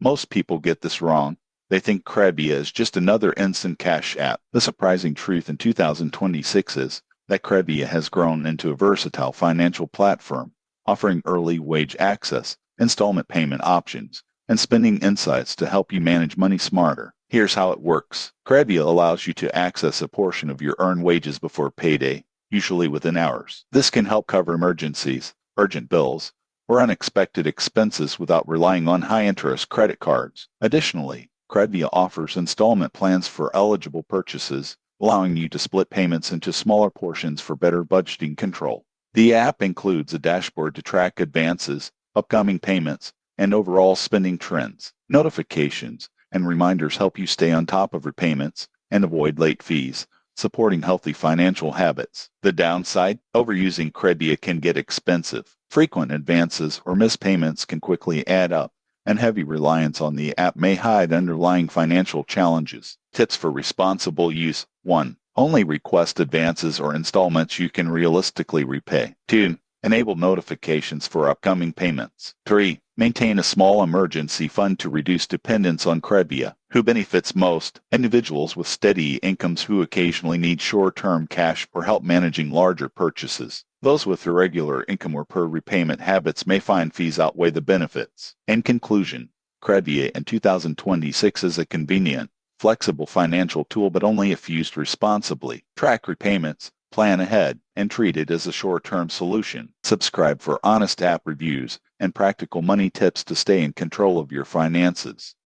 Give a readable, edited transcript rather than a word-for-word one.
Most people get this wrong. They think Krebia is just another instant cash app. The surprising truth in 2026 is that Krebia has grown into a versatile financial platform, offering early wage access, installment payment options, and spending insights to help you manage money smarter. Here's how it works. Krebia allows you to access a portion of your earned wages before payday, usually within hours. This can help cover emergencies, urgent bills, or unexpected expenses without relying on high-interest credit cards. Additionally, Krebia offers installment plans for eligible purchases, allowing you to split payments into smaller portions for better budgeting control. The app includes a dashboard to track advances, upcoming payments, and overall spending trends. Notifications and reminders help you stay on top of repayments and avoid late fees, supporting healthy financial habits. The downside, overusing Krebia can get expensive. Frequent advances or missed payments can quickly add up, and heavy reliance on the app may hide underlying financial challenges. Tips for responsible use. 1. Only request advances or installments you can realistically repay. 2. Enable notifications for upcoming payments. 3. Maintain a small emergency fund to reduce dependence on Krebia. Who benefits most? Individuals with steady incomes who occasionally need short-term cash or help managing larger purchases. Those with irregular income or poor repayment habits may find fees outweigh the benefits. In conclusion, Krebia in 2026 is a convenient, flexible financial tool, but only if used responsibly. Track repayments, plan ahead, and treat it as a short-term solution. Subscribe for honest app reviews and practical money tips to stay in control of your finances.